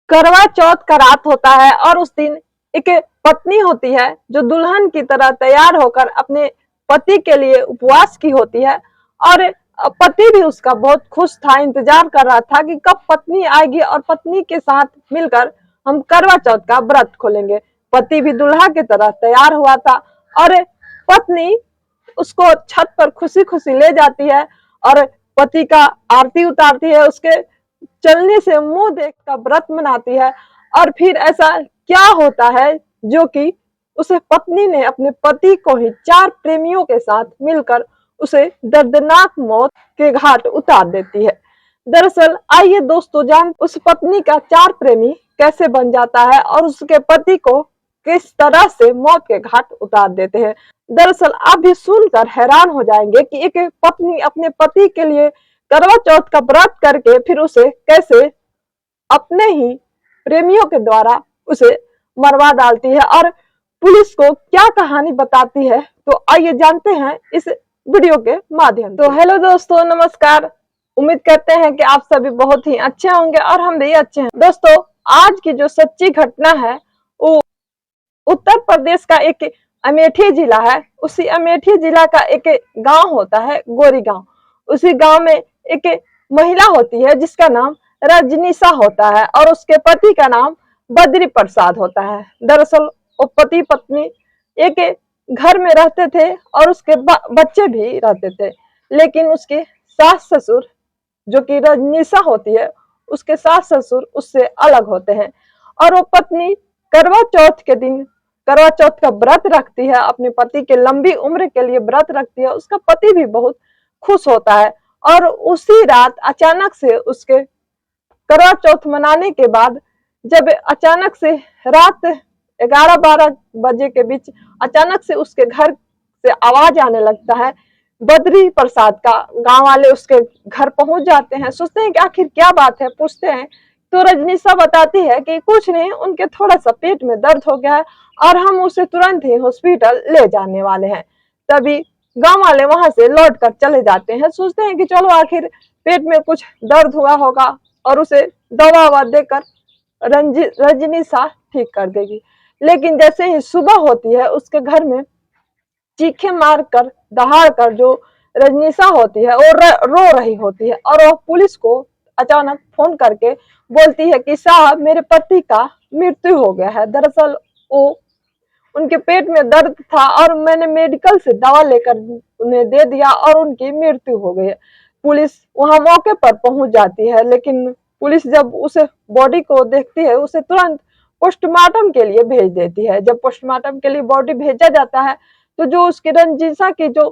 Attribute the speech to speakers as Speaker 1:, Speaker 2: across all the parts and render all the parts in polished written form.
Speaker 1: करवा चौथ का रात होता है और उस दिन एक पत्नी होती है जो दुल्हन की तरह तैयार होकर अपने पति के लिए उपवास की होती है। और पति भी उसका बहुत खुश था, इंतजार कर रहा था कि कब पत्नी आएगी और पत्नी के साथ मिलकर हम करवा चौथ का व्रत खोलेंगे। पति भी दुल्हा की तरह तैयार हुआ था और पत्नी उसको छत पर खुशी खुशी ले जाती है और पति का आरती उतारती है, उसके चलने से मुंह देख कर व्रत मनाती है। और फिर ऐसा क्या होता है जो कि उसे पत्नी ने अपने पति को ही चार प्रेमियों के साथ मिलकर उसे दर्दनाक मौत के घाट उतार देती है। दरअसल आइए दोस्तों जान उस पत्नी का चार प्रेमी कैसे बन जाता है और उसके पति को किस तरह से मौत के घाट उतार देते हैं। दरअसल आप भी सुनकर हैरान हो जाएंगे कि एक पत्नी अपने पति के लिए करवा चौथ का व्रत करके फिर उसे कैसे अपने ही प्रेमियों के द्वारा उसे मरवा डालती है और पुलिस को क्या कहानी बताती है। तो आइए जानते हैं इस वीडियो के माध्यम से। तो हेलो दोस्तों, नमस्कार। उम्मीद करते हैं कि आप सभी बहुत ही अच्छे होंगे और हम भी अच्छे हैं। दोस्तों, आज की जो सच्ची घटना है वो उत्तर प्रदेश का एक अमेठी जिला है। उसी अमेठी जिला का एक गांव होता है गोरी गांव। उसी गांव में एक महिला होती है जिसका नाम रजनीशा होता है और उसके पति का नाम बद्री प्रसाद होता है। दरअसल वो पति पत्नी एक घर में रहते थे और उसके बच्चे भी रहते थे, लेकिन उसके सास ससुर जो कि रजनीशा होती है उसके सास ससुर उससे अलग होते हैं। और वो पत्नी करवा चौथ के दिन करवा चौथ का व्रत रखती है, अपने पति के लंबी उम्र के लिए व्रत रखती है। उसका पति भी बहुत खुश होता है और उसी रात अचानक से उसके करवा चौथ मनाने के बाद जब अचानक से रात 11-12 बजे के बीच अचानक से उसके घर से आवाज आने लगता है बद्री प्रसाद का। गांव वाले उसके घर पहुंच जाते हैं, सोचते हैं कि आखिर क्या बात है, पूछते हैं तो रजनीशा बताती है कि कुछ नहीं, उनके थोड़ा सा पेट में दर्द हो गया है और हम उसे तुरंत ही हॉस्पिटल ले जाने वाले हैं। तभी गांव वाले वहां से लौट कर चले जाते हैं, सोचते हैं कि चलो आखिर पेट में कुछ दर्द हुआ होगा और उसे दवा ववा देकर रजनीशा ठीक कर देगी। लेकिन जैसे ही सुबह होती है उसके घर में चीखे मार कर दहाड़ कर जो रजनीशा होती है वो रो रही होती है और वह पुलिस को अचानक फोन करके बोलती है कि साहब मेरे पति का मृत्यु हो गया है। दरअसल वो उनके पेट में दर्द था और मैंने मेडिकल से दवा लेकर उन्हें दे दिया और उनकी मृत्यु हो गई है। पुलिस वहां मौके पर पहुंच जाती है, लेकिन पुलिस जब उसे बॉडी को देखती है उसे तुरंत पोस्टमार्टम के लिए भेज देती है। जब पोस्टमार्टम के लिए बॉडी भेजा जाता है तो जो उसकी रंजीशा की जो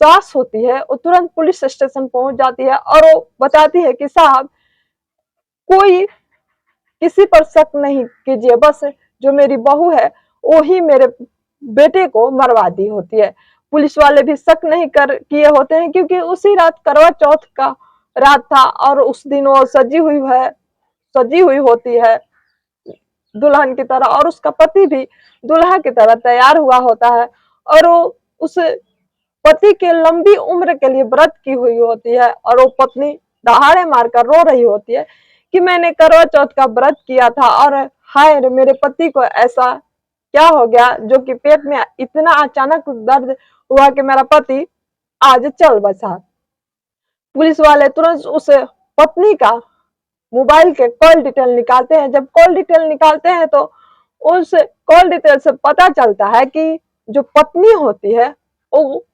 Speaker 1: सास होती है वो तुरंत पुलिस स्टेशन पहुंच जाती है और वो बताती है कि साहब कोई किसी पर शक नहीं कीजिए, बस जो मेरी बहू है वो ही मेरे बेटे को मरवा दी होती है। पुलिस वाले भी शक नहीं कर किए होते हैं क्योंकि उसी रात करवा चौथ का रात था और उस दिन वो सजी हुई होती है दुल्हन की तरह और उसका पति भी दुल्हा की तरह तैयार हुआ होता है और वो उस पति के लंबी उम्र के लिए व्रत की हुई होती है और वो पत्नी दहाड़े मारकर रो रही होती है कि मैंने करवा चौथ का व्रत किया था और हाय मेरे पति को ऐसा क्या हो गया जो कि पेट में इतना अचानक दर्द हुआ कि मेरा पति आज चल बसा। पुलिस वाले तुरंत उस पत्नी का मोबाइल के कॉल डिटेल निकालते हैं। जब कॉल डिटेल निकालते हैं तो उस कॉल डिटेल से पता चलता है कि जो पत्नी होती है वो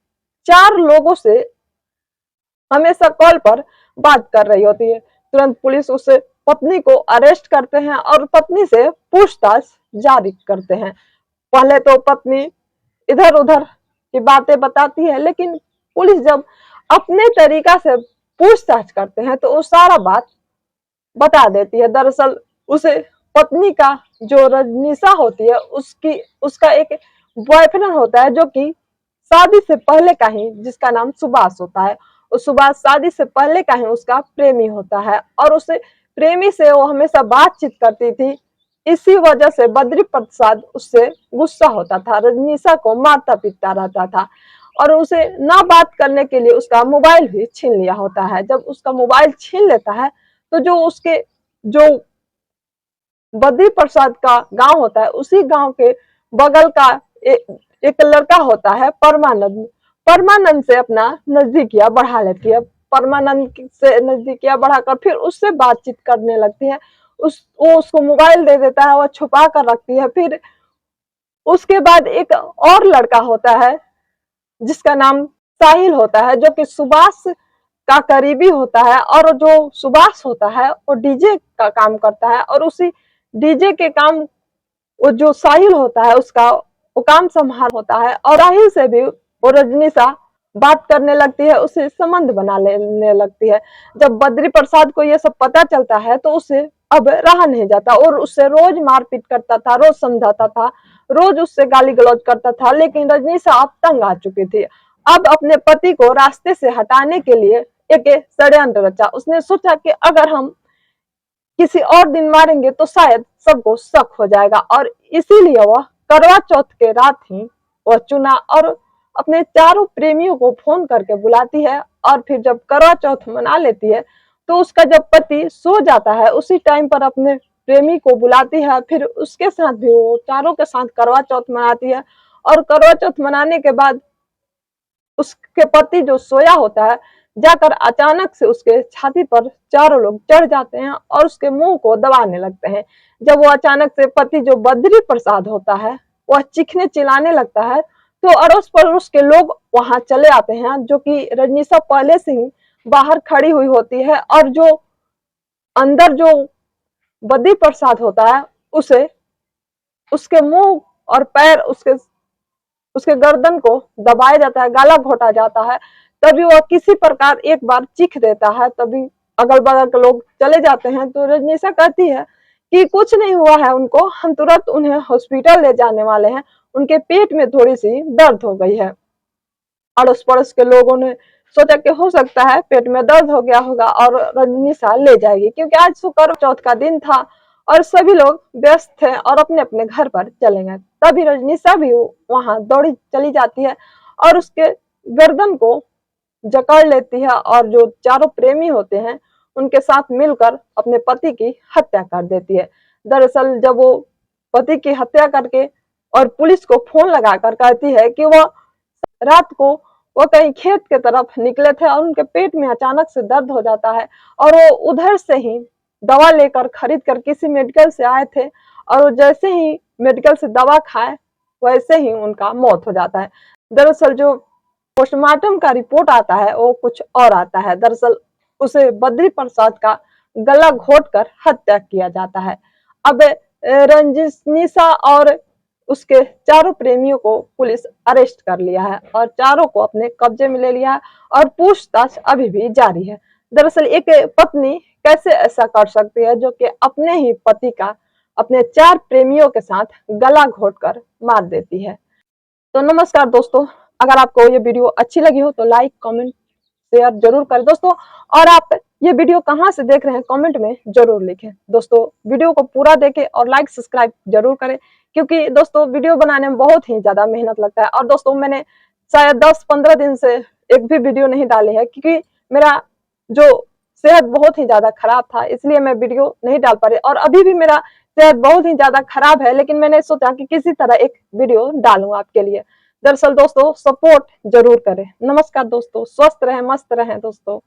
Speaker 1: 4 लोगों से हमेशा कॉल पर बात कर रही होती है। तुरंत पुलिस उस पत्नी को अरेस्ट करते हैं और पत्नी से पूछताछ जारी करते हैं। पहले तो पत्नी इधर उधर की बातें बताती है, लेकिन पुलिस जब अपने तरीका से पूछताछ करते हैं तो वो सारा बात बता देती है। दरअसल उसे पत्नी का जो रजनीशा होती है उसका एक बॉयफ्रेंड होता है जो कि शादी से पहले का ही, जिसका नाम सुभाष होता है। उस सुभाष शादी से पहले का ही उसका प्रेमी होता है और उस प्रेमी से वो हमेशा बातचीत करती थी। इसी वजह से बद्री प्रसाद उससे गुस्सा होता था, रजनीशा को मारता पीटता रहता था और उसे ना बात करने के लिए उसका मोबाइल भी छीन लिया होता है। जब उसका मोबाइल छीन लेता है तो जो उसके जो बद्री प्रसाद का गांव होता है, उसी गांव के बगल का एक लड़का होता है परमानंद। परमानंद से अपना नजदीकियां बढ़ा लेती है, परमानंद से नजदीकियां बढ़ाकर फिर उससे बातचीत करने लगती है। वो उसको मोबाइल दे देता है, वो छुपा कर रखती है। फिर उसके बाद एक और लड़का होता है जिसका नाम साहिल होता है, जो कि सुभाष का करीबी होता है। और जो सुभाष होता है वो डीजे का काम करता है, और उसी डीजे के काम वो जो साहिल होता है उसका वो काम संभाल होता है। और साहिल से भी वो रजनीशा बात करने लगती है, उसे संबंध बना लेने लगती है। जब बद्री प्रसाद को ये सब पता चलता है तो उसे अब रहा नहीं जाता, और उससे रोज मारपीट करता था, रोज समझाता था, रोज उससे गाली गलौज करता था। लेकिन रजनीशा अब तंग आ चुकी थी। अब अपने पति को रास्ते से हटाने के लिए एक षड्यंत्र रचा। उसने सोचा कि अगर हम किसी और दिन मारेंगे तो शायद सबको शक हो जाएगा, और इसीलिए वह करवा चौथ के रात ही वह चुना और अपने चारों प्रेमियों को फोन करके बुलाती है। और फिर जब करवा चौथ मना लेती है तो उसका जब पति सो जाता है उसी टाइम पर अपने प्रेमी को बुलाती है, फिर उसके साथ भी वो चारों के साथ करवा चौथ मनाती है। और करवा चौथ मनाने के बाद उसके पति जो सोया होता है जाकर अचानक से उसके छाती पर चारों लोग चढ़ जाते हैं और उसके मुंह को दबाने लगते हैं। जब वो अचानक से पति जो बद्री प्रसाद होता है वह चीखने चिल्लाने लगता है तो अड़ोस पड़ोस के लोग वहां चले आते हैं, जो कि रजनीशा पहले से ही बाहर खड़ी हुई होती है। और जो अंदर जो बद्री प्रसाद होता है उसे उसके मुंह और पैर उसके उसके गर्दन को दबाया जाता है, गला घोटा जाता है। तभी वह किसी प्रकार एक बार चीख देता है, तभी अगल बगल के लोग चले जाते हैं। तो रजनीशा कहती है कि कुछ नहीं हुआ है उनको, हम तुरंत उन्हें हॉस्पिटल ले जाने वाले हैं, उनके पेट में थोड़ी सी दर्द हो गई है। अड़ोस पड़ोस के लोगों ने सोचा कि हो सकता है पेट में दर्द हो गया होगा और रजनीशा ले जाएगी, क्योंकि आज शुक्र चौथ का दिन था और सभी लोग व्यस्त थे और अपने अपने घर पर चले गए। तभी रजनीशा भी वहां दौड़ी चली जाती है और उसके गर्दन को जकड़ लेती है, और जो चारों प्रेमी होते हैं उनके साथ मिलकर अपने पति की हत्या कर देती है। दरअसल जब वो पति की हत्या करके और पुलिस को फोन लगाकर कहती है कि वह रात को वो कहीं खेत के तरफ निकले थे और उनके पेट में अचानक से दर्द हो जाता है, और वो उधर से ही दवा लेकर खरीद कर किसी मेडिकल से आए थे, और वो जैसे ही मेडिकल से दवा खाए वैसे ही उनका मौत हो जाता है। दरअसल जो पोस्टमार्टम का रिपोर्ट आता है वो कुछ और आता है। दरअसल उसे बद्री प्रसाद का गला घोट कर हत्या किया जाता है। अब रंजिनिशा और उसके चारों प्रेमियों को पुलिस अरेस्ट कर लिया है और चारों को अपने कब्जे में ले लिया है, और पूछताछ अभी भी जारी है। दरअसल एक पत्नी कैसे ऐसा कर सकती है जो कि अपने ही पति का अपने 4 प्रेमियों के साथ गला घोटकर मार देती है। तो नमस्कार दोस्तों, अगर आपको ये वीडियो अच्छी लगी हो तो लाइक कमेंट शेयर जरूर करें दोस्तों, और आप ये वीडियो कहाँ से देख रहे हैं कमेंट में जरूर लिखें। दोस्तों वीडियो को पूरा देखें और लाइक सब्सक्राइब जरूर करें, क्योंकि दोस्तों वीडियो बनाने में बहुत ही ज्यादा मेहनत लगता है। और दोस्तों मैंने शायद 10-15 दिन से एक भी वीडियो नहीं डाली है, क्योंकि मेरा जो सेहत बहुत ही ज्यादा खराब था, इसलिए मैं वीडियो नहीं डाल पा रही। और अभी भी मेरा सेहत बहुत ही ज्यादा खराब है, लेकिन मैंने सोचा कि किसी तरह एक वीडियो डालूं आपके लिए। दरअसल दोस्तों सपोर्ट जरूर करें। नमस्कार दोस्तों, स्वस्थ रहें, मस्त रहें दोस्तों।